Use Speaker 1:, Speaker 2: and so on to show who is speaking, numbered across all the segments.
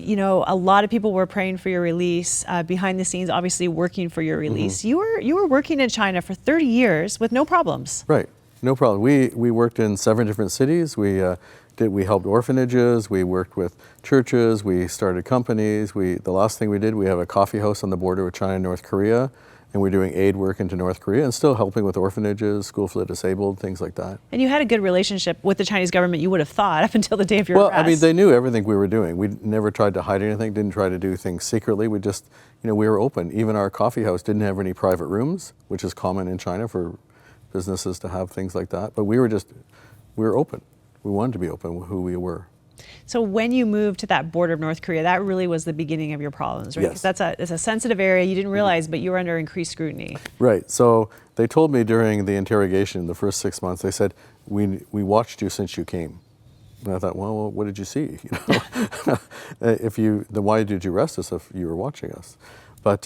Speaker 1: you know, a lot of people were praying for your release, behind the scenes, obviously working for your release. You were working in China for 30 years with no problems.
Speaker 2: Right, no problem. We worked in 7 different cities. We helped orphanages. We worked with churches. We started companies. The last thing we did, we have a coffee house on the border with China and North Korea, and we're doing aid work into North Korea and still helping with orphanages, school for the disabled, things like that.
Speaker 1: And you had a good relationship with the Chinese government, you would have thought, up until the day of your arrest.
Speaker 2: Well, I mean, they knew everything we were doing. We never tried to hide anything, didn't try to do things secretly. We just, you know, we were open. Even our coffee house didn't have any private rooms, which is common in China for businesses to have things like that. But we were open. We wanted to be open with who we were.
Speaker 1: So when you moved to that border of North Korea, that really was the beginning of your problems, right?
Speaker 2: Yes.
Speaker 1: Because it's a sensitive area you didn't realize, but you were under increased scrutiny.
Speaker 2: Right. So they told me during the interrogation, the first 6 months, they said, we watched you since you came. And I thought, well, what did you see? You know, then why did you arrest us if you were watching us? But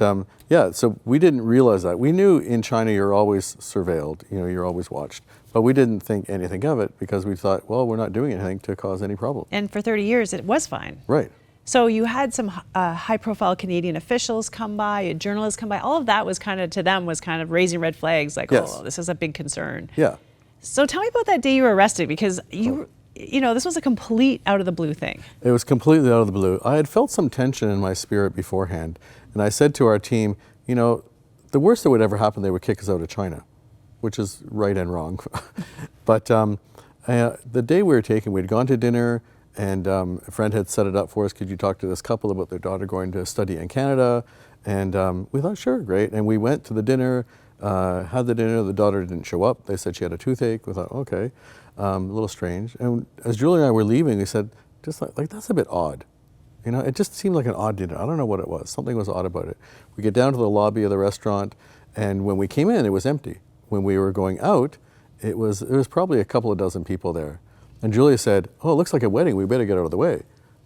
Speaker 2: yeah, so we didn't realize that. We knew in China you're always surveilled, you know, you're always watched. But we didn't think anything of it because we thought, well, we're not doing anything to cause any problem.
Speaker 1: And for 30 years, it was fine.
Speaker 2: Right.
Speaker 1: So you had some high-profile Canadian officials come by, journalists come by. All of that was kind of, to them, was kind of raising red flags, like,
Speaker 2: yes.
Speaker 1: Oh, this is a big concern.
Speaker 2: Yeah.
Speaker 1: So tell me about that day you were arrested, because you know, this was a complete out-of-the-blue thing.
Speaker 2: It was completely out of the blue. I had felt some tension in my spirit beforehand, and I said to our team, you know, the worst that would ever happen, they would kick us out of China, which is right and wrong. But the day we were taken, we'd gone to dinner, and a friend had set it up for us. Could you talk to this couple about their daughter going to study in Canada? And we thought, sure, great. And we went to the dinner, had the dinner. The daughter didn't show up. They said she had a toothache. We thought, okay, a little strange. And as Julie and I were leaving, we said, just like that's a bit odd. You know, it just seemed like an odd dinner. I don't know what it was. Something was odd about it. We get down to the lobby of the restaurant, and when we came in, it was empty. When we were going out, there was probably a couple of dozen people there. And Julia said, oh, it looks like a wedding. We better get out of the way.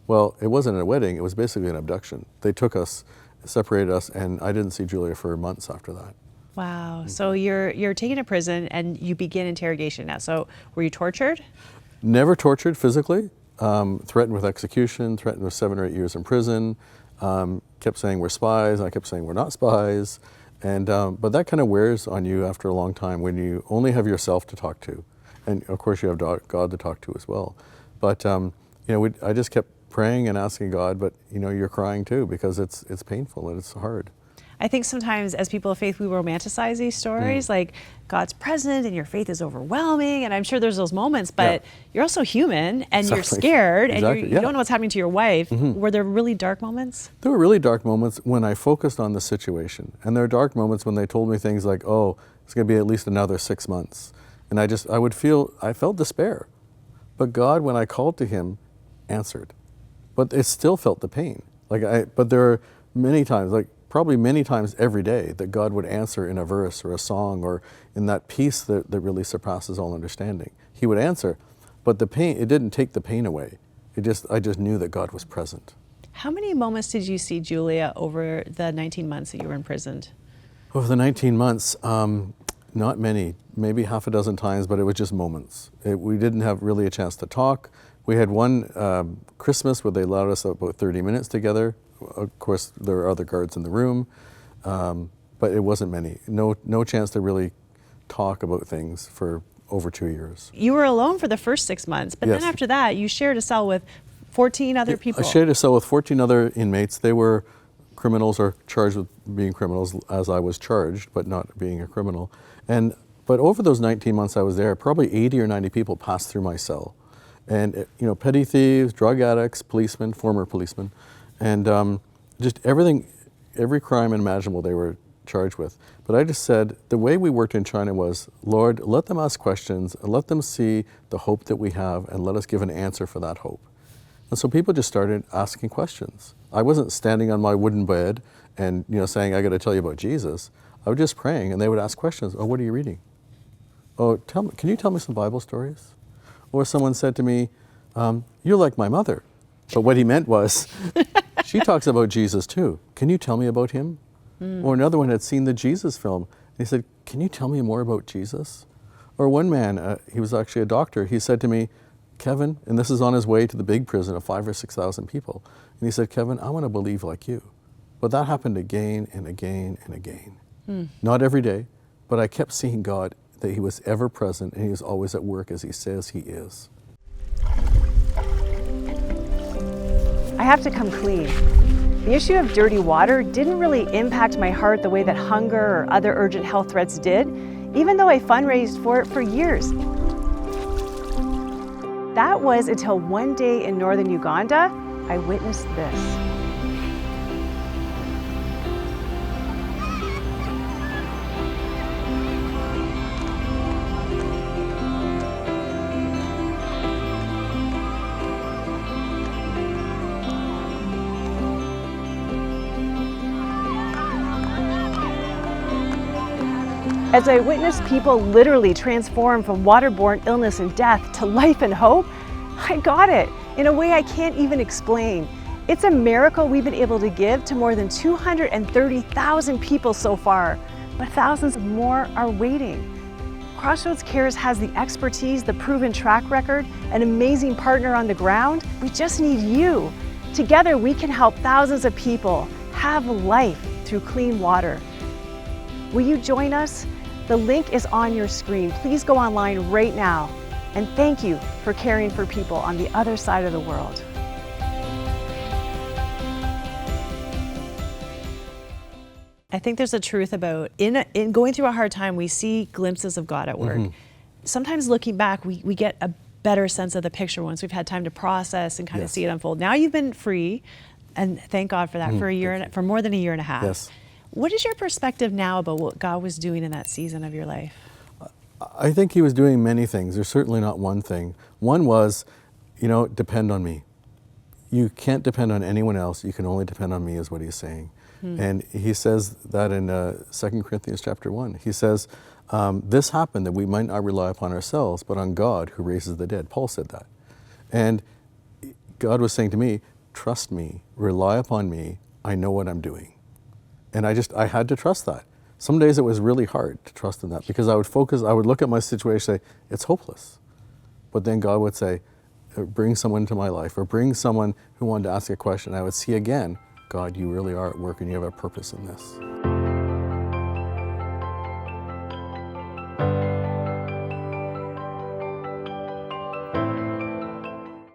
Speaker 2: Well, it wasn't a wedding. It was basically an abduction. They took us, separated us, and I didn't see Julia for months after that.
Speaker 1: Wow. So you're taken to prison and you begin interrogation now. So were you tortured?
Speaker 2: Never tortured physically. Threatened with execution, threatened with 7 or 8 years in prison. Kept saying we're spies. I kept saying we're not spies. And but that kind of wears on you after a long time when you only have yourself to talk to, and of course you have God to talk to as well. But you know, I just kept praying and asking God. But you know, you're crying too because it's painful and it's hard.
Speaker 1: I think sometimes as people of faith, we romanticize these stories, like God's present and your faith is overwhelming. And I'm sure there's those moments, but you're also human and you're scared and you don't know what's happening to your wife. Were there really dark moments? There
Speaker 2: were really dark moments when I focused on the situation. And there are dark moments when they told me things like, oh, it's going to be at least another 6 months. And I felt despair. But God, when I called to him, answered. But it still felt the pain. But there are many times, probably many times every day, that God would answer in a verse or a song or in that peace that really surpasses all understanding. He would answer, but the pain, it didn't take the pain away. I just knew that God was present.
Speaker 1: How many moments did you see Julia over the 19 months that you were imprisoned?
Speaker 2: Over the 19 months, not many, maybe half a dozen times, but it was just moments. We didn't have really a chance to talk. We had one Christmas where they allowed us about 30 minutes together. Of course, there were other guards in the room, but it wasn't many. No chance to really talk about things for over 2 years.
Speaker 1: You were alone for the first 6 months, but then after that, you shared a cell with 14 other people.
Speaker 2: I shared a cell with 14 other inmates. They were criminals or charged with being criminals, as I was charged, but not being a criminal. But over those 19 months I was there, probably 80 or 90 people passed through my cell. And you know, petty thieves, drug addicts, policemen, former policemen, and just everything, every crime imaginable they were charged with. But I just said, the way we worked in China was, Lord, let them ask questions, and let them see the hope that we have, and let us give an answer for that hope. And so people just started asking questions. I wasn't standing on my wooden bed and saying, I got to tell you about Jesus. I was just praying, and they would ask questions. Oh, what are you reading? Oh, can you tell me some Bible stories? Or someone said to me, you're like my mother. But what he meant was, she talks about Jesus too. Can you tell me about him? Or another one had seen the Jesus film. He said, can you tell me more about Jesus? Or one man, he was actually a doctor, he said to me, Kevin, and this is on his way to the big prison of 5,000 or 6,000 people, And he said, Kevin, I want to believe like you. But that happened again and again and again. Not every day, but I kept seeing God, that he was ever present and he was always at work as he says he is.
Speaker 1: I have to come clean. The issue of dirty water didn't really impact my heart the way that hunger or other urgent health threats did, even though I fundraised for it for years. That was until one day in northern Uganda, I witnessed this. As I witnessed people literally transform from waterborne illness and death to life and hope, I got it in a way I can't even explain. It's a miracle we've been able to give to more than 230,000 people so far, but thousands more are waiting. Crossroads Cares has the expertise, the proven track record, an amazing partner on the ground. We just need you. Together we can help thousands of people have life through clean water. Will you join us? The link is on your screen. Please go online right now. And thank you for caring for people on the other side of the world. I think there's a truth about, in going through a hard time, we see glimpses of God at work. Sometimes looking back, we get a better sense of the picture once we've had time to process and kind of see it unfold. Now you've been free, and thank God for that, for more than a year and a half.
Speaker 2: Yes.
Speaker 1: What is your perspective now about what God was doing in that season of your life?
Speaker 2: I think he was doing many things. There's certainly not one thing. One was, depend on me. You can't depend on anyone else. You can only depend on me, is what he's saying. And he says that in 2 Corinthians chapter 1. He says, this happened that we might not rely upon ourselves, but on God who raises the dead. Paul said that. And God was saying to me, trust me, rely upon me. I know what I'm doing. And I had to trust that. Some days it was really hard to trust in that because I would look at my situation and say, it's hopeless. But then God would say, bring someone into my life or bring someone who wanted to ask a question. I would see again, God, you really are at work and you have a purpose in this.